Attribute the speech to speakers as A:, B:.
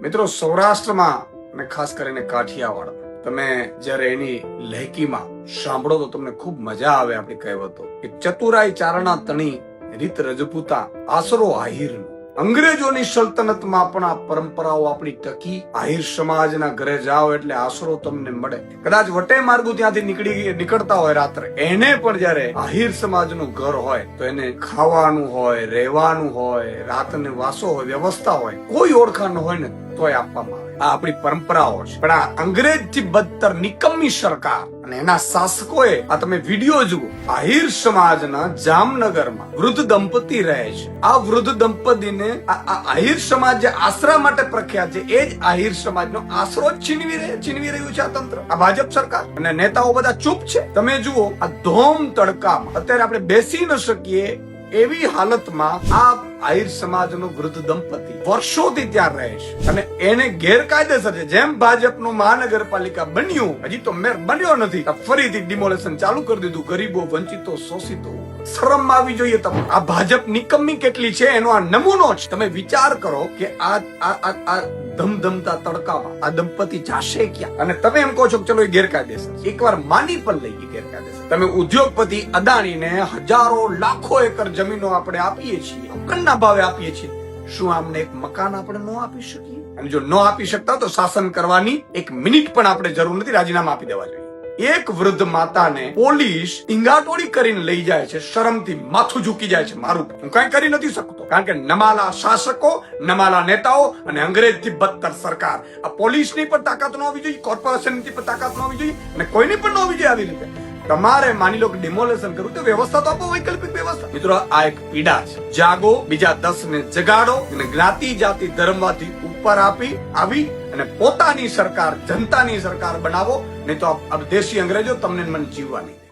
A: મિત્રો, સૌરાષ્ટ્રમાં અને ખાસ કરીને કાઠિયાવાડ, તમે જ્યારે એની લહેકીમાં સાંભળો તો તમને ખૂબ મજા આવે. આપણી કહેવતો કે ચતુરાઈ ચારણા તણી, રીત રજપૂતા, આશરો આહિરનો. અંગ્રેજોની સલ્તનતમાં પણ આ પરંપરાઓ આપણી ટકી. આહિર સમાજના ઘરે જાઓ એટલે આશરો તમને મળે. કદાચ વટે માર્ગુ ત્યાંથી નીકળતા હોય રાત્રે, એને પણ જયારે આહિર સમાજનું ઘર હોય તો એને ખાવાનું હોય, રહેવાનું હોય, રાતને વાસો હોય, વ્યવસ્થા હોય, કોઈ ઓળખાણ હોય ને તોય આપવામાં આવે. આ આપણી પરંપરાઓ છે. પણ આ અંગ્રેજ થી બદતર નિકમ્મી સરકાર અને એના શાસકોએ, આ તમે વિડીયો જુઓ, આહિર સમાજના જામનગરમાં વૃદ્ધ દંપતી રહે છે. આ વૃદ્ધ દંપતીને આહિર સમાજ જે આશરા માટે પ્રખ્યાત છે, એ જ આહિર સમાજનો આશરો છીનવી રહ્યું છે આ તંત્ર, આ ભાજપ સરકાર. અને નેતાઓ બધા ચૂપ છે. તમે જુઓ, આ ધોમ તડકામાં અત્યારે આપણે બેસી ન શકીએ એવી હાલતમાં આ આહિર સમાજનું વૃદ્ધ દંપતી વર્ષોથી ત્યાં રહે છે અને એને ગેરકાયદેસર છે. જેમ ભાજપનું મહાનગરપાલિકા બન્યું, હજી તો મેયર બન્યો નથી, ફરીથી ડિમોલેશન ચાલુ કરી દીધું. ગરીબો, વંચિતો, શોષિતો, શરમ આવી જોઈએ તમને. આ ભાજપ નિકમ્મી કેટલી છે એનો આ નમૂનો છે. તમે વિચાર કરો કે આ ધમધમતા તડકામાં આ દંપતી જાશે ક્યાં? અને તમે એમ કહો છો કે ચલો એ ગેરકાયદેસર. એકવાર માની પણ લઈએ ગેરકાયદેસર. તમે ઉદ્યોગપતિ અદાણીને હજારો લાખો એકર જમીનો આપણે આપીએ છીએ, અકણના ભાવે આપીએ છીએ. શું આમને એક મકાન આપણે ન આપી શકીએ? અને જો ન આપી શકતા તો શાસન કરવાની એક મિનિટ પણ આપણે જરૂર નથી, રાજીનામા આપી દેવા જોઈએ. એક વૃદ્ધ માતાને પોલીસ ટીંગાટોળી કરીને લઈ જાય છે, શરમથી માથું ઝૂકી જાય છે. મારું હું કઈ કરી નથી શકતો, કારણ કે નમાલા શાસકો, નમાલા નેતાઓ અને અંગ્રેજથી બદતર સરકાર. આ પોલીસની પણ તાકાત ન હોવી જોઈએ, કોર્પોરેશનની પણ તાકાત ન હોવી જોઈએ, અને કોઈની પણ ન હોવી જોઈએ. આવી રીતે તમારે માની લો કે ડિમોલેશન કરવું તો વ્યવસ્થા તો આપો, વૈકલ્પિક વ્યવસ્થા. મિત્રો, આ એક પીડા છે. જાગો, બીજા 10 ને જગાડો અને જ્ઞાતિ જાતિ ધર્મમાંથી ઉપર આવી અને પોતાની સરકાર, જનતાની સરકાર બનાવો. નહીં તો આ દેશી અંગ્રેજો તમને મને જીવવા નહીં દે.